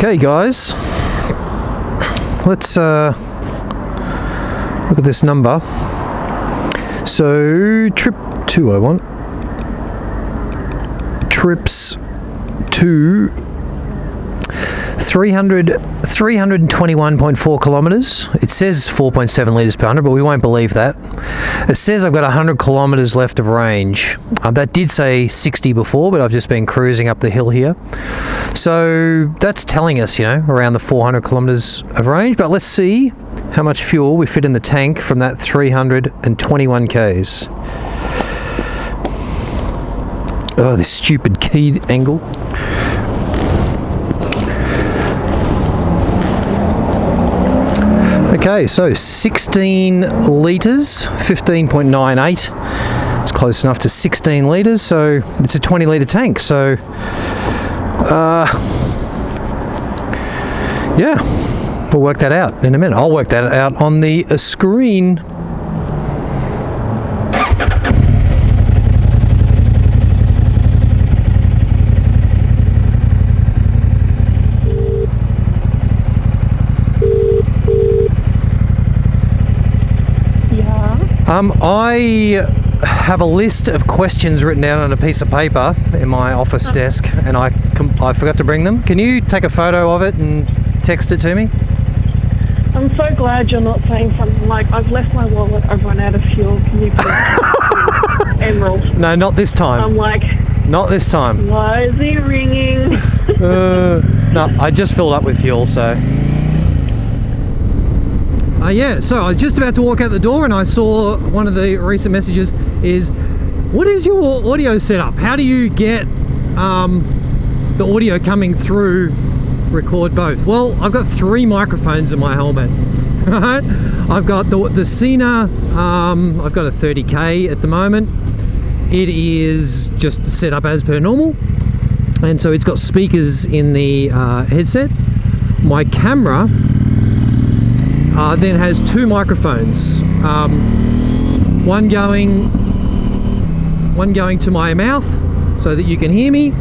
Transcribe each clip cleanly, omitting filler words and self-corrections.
Okay guys, let's look at this number. So trip 2 I want. Trips to 321.4 kilometres. It says 4.7 litres per 100, but we won't believe that. It says I've got 100 kilometres left of range. That did say 60 before, but I've just been cruising up the hill here. So that's telling us, around the 400 kilometres of range. But let's see how much fuel we fit in the tank from that 321 k's. Oh, this stupid key angle. Okay, so 16 litres, 15.98. It's close enough to 16 litres, so it's a 20 litre tank. So, yeah, we'll work that out in a minute. I'll work that out on the screen. I have a list of questions written down on a piece of paper in my office desk, and I forgot to bring them. Can you take a photo of it and text it to me? I'm so glad you're not saying something like, I've left my wallet, I've run out of fuel, can you please Emerald? No, not this time. I'm like... Not this time. Why is he ringing? No, I just filled up with fuel, so... yeah, so I was just about to walk out the door and I saw one of the recent messages is, what is your audio setup? How do you get the audio coming through, record both? Well, I've got 3 microphones in my helmet. Right? I've got the Cena, I've got a 30K at the moment. It is just set up as per normal. And so it's got speakers in the headset. My camera then has 2 microphones, one going to my mouth so that you can hear me,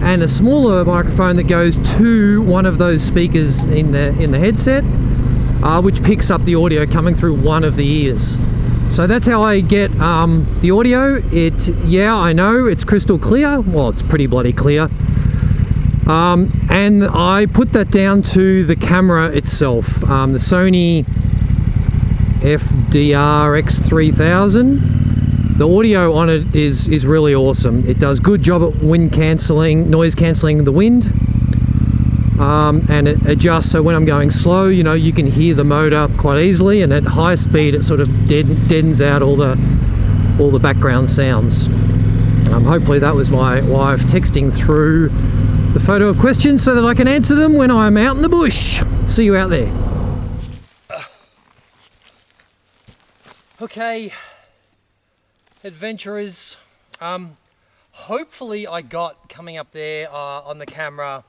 and a smaller microphone that goes to one of those speakers in the headset, which picks up the audio coming through one of the ears. So that's how I get the audio. Yeah, I know it's crystal clear. Well, it's pretty bloody clear. And I put that down to the camera itself, the Sony FDR X3000. The audio on it is really awesome. It does good job at noise cancelling the wind, and it adjusts so when I'm going slow, you can hear the motor quite easily, and at high speed it sort of deadens out all the background sounds. Hopefully that was my wife texting through the photo of questions so that I can answer them when I'm out in the bush. See you out there. Okay, adventurers. Hopefully I got coming up there on the camera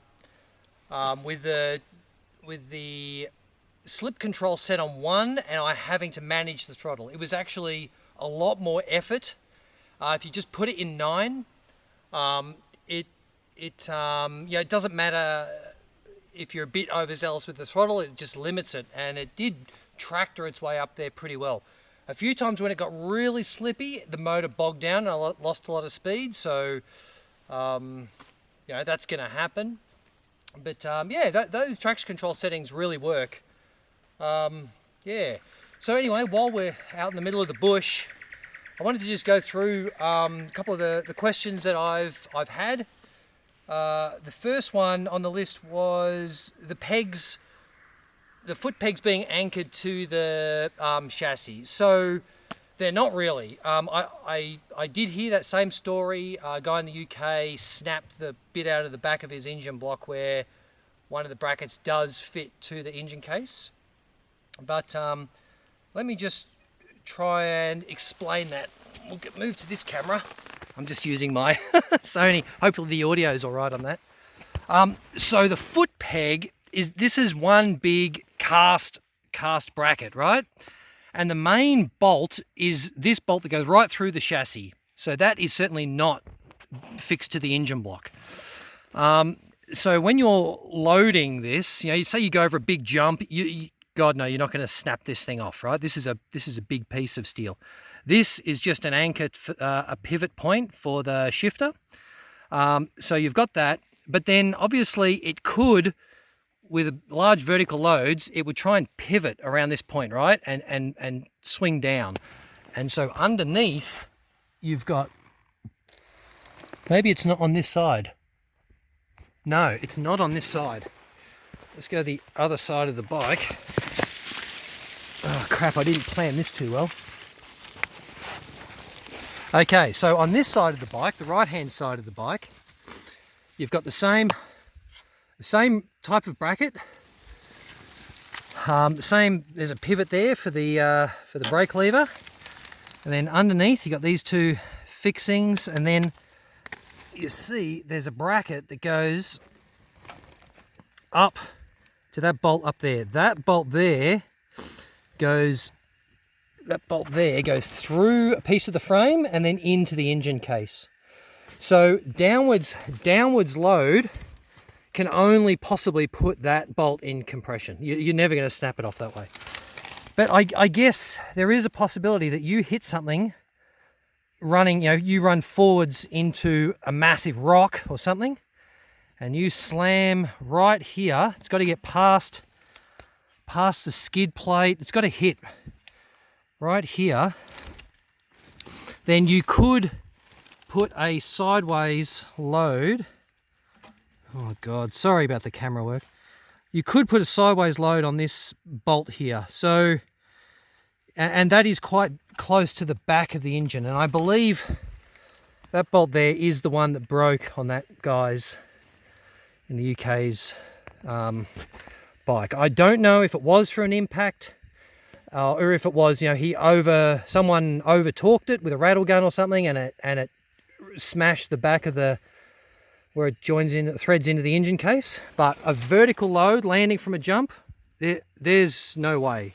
with the slip control set on 1 and I having to manage the throttle. It was actually a lot more effort. If you just put it in 9, it doesn't matter if you're a bit overzealous with the throttle, it just limits it, and it did tractor its way up there pretty well. A few times when it got really slippy, the motor bogged down and I lost a lot of speed, so that's going to happen. But those traction control settings really work. Yeah. So anyway, while we're out in the middle of the bush, I wanted to just go through a couple of the questions that I've had. The first one on the list was the foot pegs being anchored to the chassis. So they're not really. I did hear that same story. A guy in the UK snapped the bit out of the back of his engine block where one of the brackets does fit to the engine case. But let me just try and explain that. We'll move to this camera. I'm just using my Sony. Hopefully the audio is all right on that. So the foot peg is one big cast bracket, right? And the main bolt is this bolt that goes right through the chassis. So that is certainly not fixed to the engine block. so when you're loading this, you say you go over a big jump, God no, you're not going to snap this thing off, right? This is a big piece of steel. This is just an anchor, a pivot point for the shifter. So you've got that, but then obviously it could, with large vertical loads, it would try and pivot around this point, right? And swing down. And so underneath, you've got, maybe it's not on this side. No, it's not on this side. Let's go the other side of the bike. Oh crap, I didn't plan this too well. Okay, so on this side of the bike, the right-hand side of the bike, you've got the same type of bracket. There's a pivot there for the brake lever, and then underneath you got these two fixings, and then you see there's a bracket that goes up to that bolt up there. That bolt there goes through a piece of the frame and then into the engine case. So downwards load can only possibly put that bolt in compression. You're never going to snap it off that way. But I guess there is a possibility that you hit something running, you run forwards into a massive rock or something, and you slam right here. It's got to get past the skid plate. It's got to hit right here. Then you could put a sideways load. Oh God, sorry about the camera work. You could put a sideways load on this bolt here. So, and that is quite close to the back of the engine. And I believe that bolt there is the one that broke on that guy's, in the UK's bike. I don't know if it was for an impact or if it was, someone over torqued it with a rattle gun or something, and it smashed the back of where it threads into the engine case. But a vertical load landing from a jump, there's no way.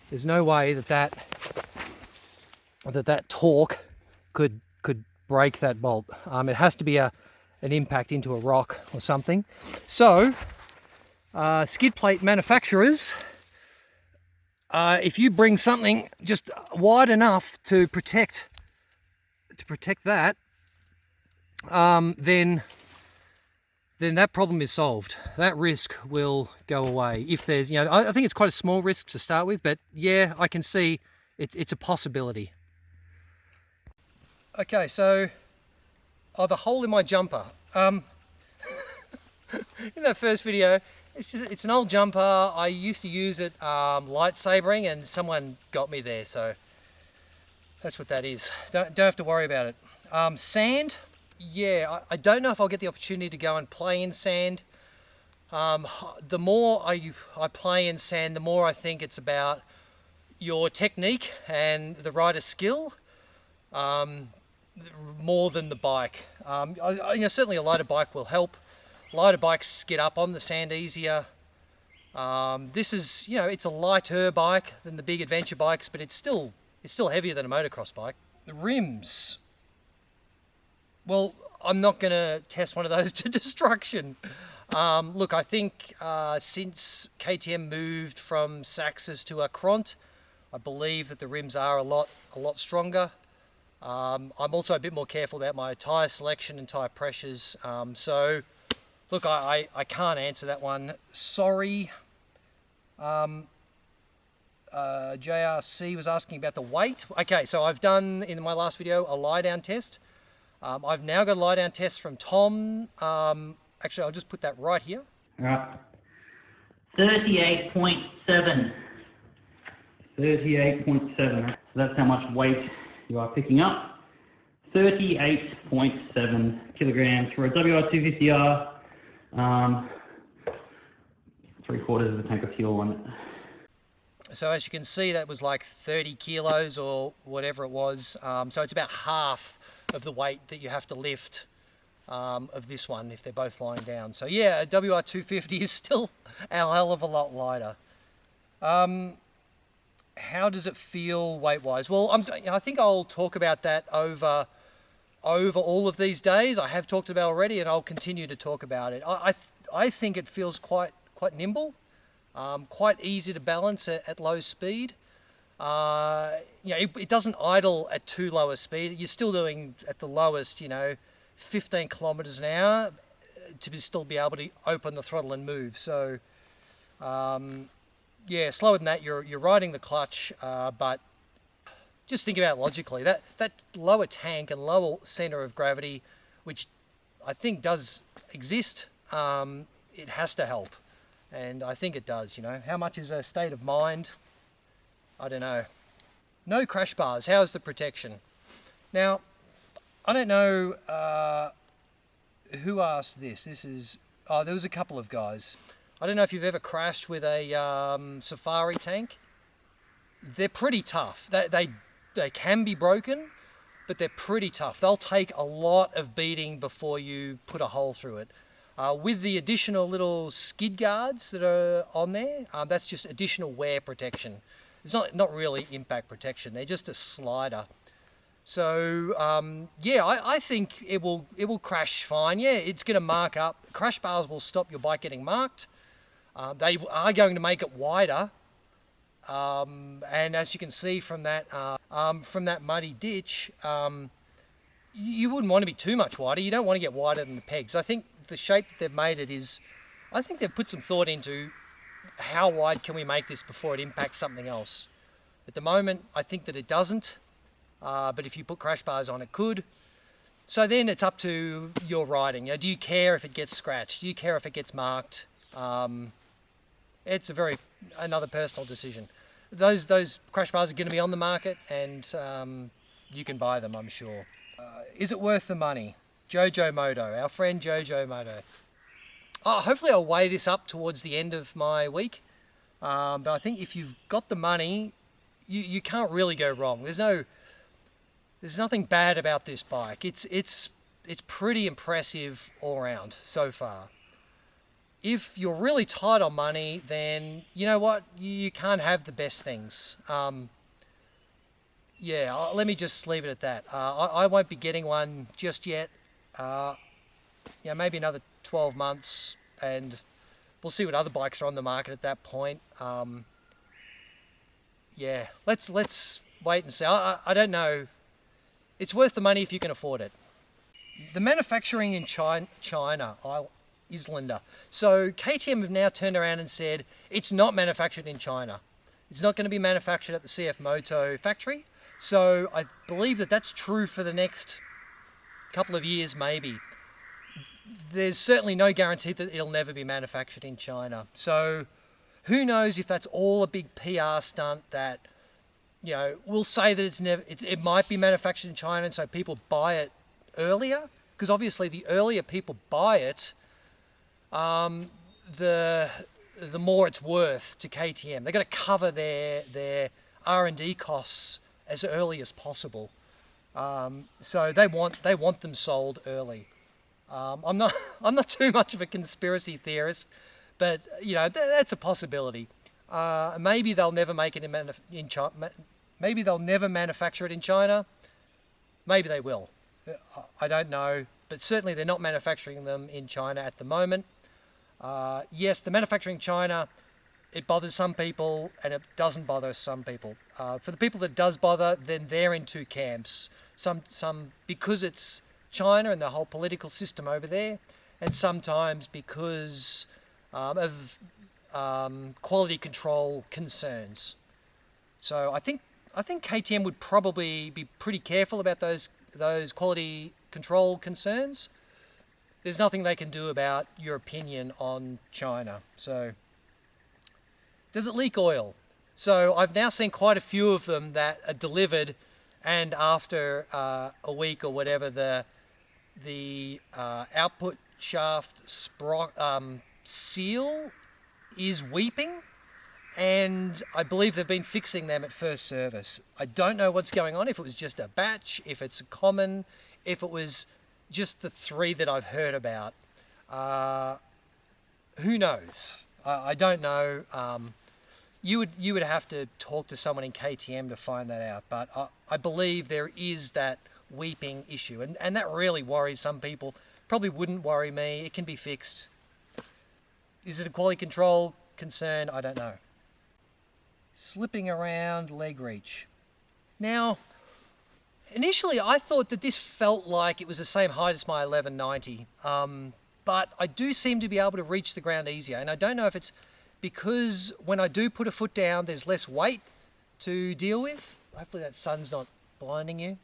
There's no way that torque could break that bolt. It has to be an impact into a rock or something. So, skid plate manufacturers, if you bring something just wide enough to protect that, then that problem is solved. That risk will go away. If there's, I think it's quite a small risk to start with, but yeah, I can see it's a possibility. Okay, so the hole in my jumper. In that first video, it's an old jumper. I used to use it lightsabering, and someone got me there, so that's what that is. Don't have to worry about it. Sand. Yeah, I don't know if I'll get the opportunity to go and play in sand. The more I play in sand, the more I think it's about your technique and the rider's skill, more than the bike. Certainly a lighter bike will help. Lighter bikes get up on the sand easier. This is, it's a lighter bike than the big adventure bikes, but it's still heavier than a motocross bike. The rims. Well, I'm not going to test one of those to destruction. Look, I think since KTM moved from Saxes to a Cront, I believe that the rims are a lot stronger. I'm also a bit more careful about my tyre selection and tyre pressures. So, look, I can't answer that one. Sorry. JRC was asking about the weight. Okay, so I've done, in my last video, a lie-down test. I've now got a lie-down test from Tom. Actually, I'll just put that right here. Right. 38.7. 38.7. That's how much weight you are picking up. 38.7 kilograms for a WR250R. 3/4 of a tank of fuel on it. So as you can see, that was like 30 kilos or whatever it was. So it's about half of the weight that you have to lift of this one if they're both lying down. So yeah, a WR250 is still a hell of a lot lighter. How does it feel weight-wise? Well, I think I'll talk about that over all of these days. I have talked about it already, and I'll continue to talk about it. I think it feels quite nimble, quite easy to balance at low speed. It doesn't idle at too low a speed. You're still doing at the lowest, 15 kilometers an hour to still be able to open the throttle and move. So, slower than that, you're riding the clutch, but just think about it logically. That lower tank and lower center of gravity, which I think does exist, it has to help. And I think it does, How much is a state of mind? I don't know. No crash bars. How's the protection? Now, I don't know who asked this. There was a couple of guys. I don't know if you've ever crashed with a safari tank. They're pretty tough. They can be broken, but they're pretty tough. They'll take a lot of beating before you put a hole through it. With the additional little skid guards that are on there, that's just additional wear protection. It's not really impact protection. They're just a slider. So I think it will crash fine. Yeah, it's going to mark up. Crash bars will stop your bike getting marked. They are going to make it wider. And as you can see from that muddy ditch, you wouldn't want to be too much wider. You don't want to get wider than the pegs. I think the shape that they've made it is, I think they've put some thought into how wide can we make this before it impacts something else. At the moment, I think that it doesn't, but if you put crash bars on, it could. So then it's up to your riding. Do you care if it gets scratched? Do you care if it gets marked? It's another personal decision. Those crash bars are going to be on the market, and you can buy them, I'm sure. Is it worth the money? Jojo Moto, our friend Jojo Moto. Hopefully I'll weigh this up towards the end of my week. But I think if you've got the money, you can't really go wrong. There's nothing bad about this bike. It's pretty impressive all around so far. If you're really tight on money, then you know what? You can't have the best things. Let me just leave it at that. I won't be getting one just yet. Maybe another 12 months, and we'll see what other bikes are on the market at that point. Let's wait and see. I don't know. It's worth the money if you can afford it. The manufacturing in China, Islander. So KTM have now turned around and said it's not manufactured in China. It's not going to be manufactured at the CF Moto factory. So I believe that that's true for the next couple of years, maybe. There's certainly no guarantee that it'll never be manufactured in China. So who knows if that's all a big PR stunt that, we'll say that it might be manufactured in China, and so people buy it earlier, because obviously the earlier people buy it, the more it's worth to KTM. They've got to cover their R&D costs as early as possible. So they want them sold early. I'm not too much of a conspiracy theorist, but that's a possibility. Maybe they'll never make it in China. Maybe they'll never manufacture it in China. Maybe they will. I don't know, but certainly they're not manufacturing them in China at the moment. Yes, the manufacturing in China, it bothers some people and it doesn't bother some people. For the people that does bother, then they're in two camps. Some because it's China and the whole political system over there, and sometimes because of quality control concerns. So I think KTM would probably be pretty careful about those quality control concerns. There's nothing they can do about your opinion on China. So, does it leak oil? So I've now seen quite a few of them that are delivered, and after a week or whatever, the output shaft seal is weeping, and I believe they've been fixing them at first service. I don't know what's going on, if it was just a batch, if it's common, if it was just the three that I've heard about. Who knows? I don't know. You would have to talk to someone in KTM to find that out, but I believe there is that weeping issue, and that really worries some people. Probably wouldn't worry me. It can be fixed. Is it a quality control concern? I don't know. Slipping around leg reach. Now, initially I thought that this felt like it was the same height as my 1190, but I do seem to be able to reach the ground easier, and I don't know if it's because when I do put a foot down there's less weight to deal with. Hopefully that sun's not blinding you.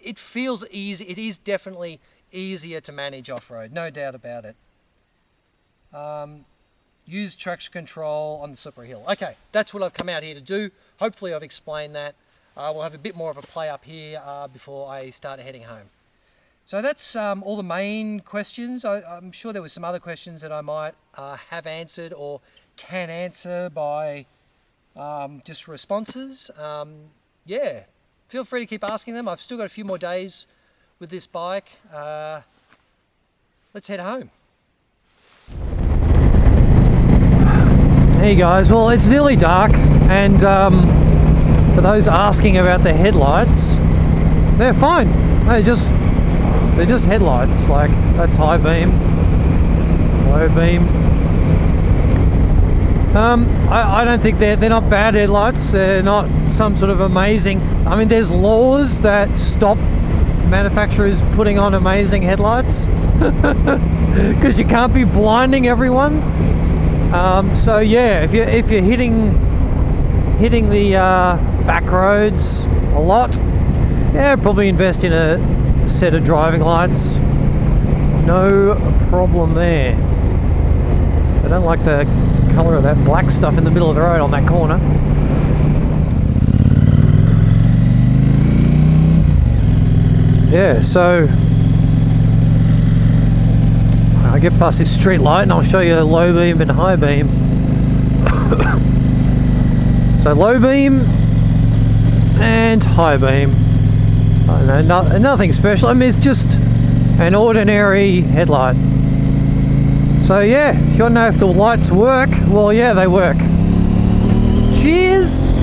It feels easy. It is definitely easier to manage off-road, no doubt about it. Use traction control on the slippery hill. Okay, that's what I've come out here to do. Hopefully I've explained that. We'll have a bit more of a play up here before I start heading home. So that's all the main questions. I'm sure there were some other questions that I might have answered or can answer by just responses. Yeah, feel free to keep asking them. I've still got a few more days with this bike. Let's head home. Hey guys, well it's nearly dark, and for those asking about the headlights, they're fine. They're just headlights. Like, that's high beam, low beam. I don't think they're not bad headlights. They're not some sort of amazing. I mean, there's laws that stop manufacturers putting on amazing headlights because you can't be blinding everyone. So yeah, if you're hitting the back roads a lot, yeah, probably invest in a set of driving lights. No problem there. I don't like the colour of that black stuff in the middle of the road on that corner. Yeah, so I get past this street light and I'll show you low beam and high beam. So low beam and high beam. I don't know, nothing special. I mean, it's just an ordinary headlight. So yeah, if you want to know if the lights work, well yeah, they work. Cheers!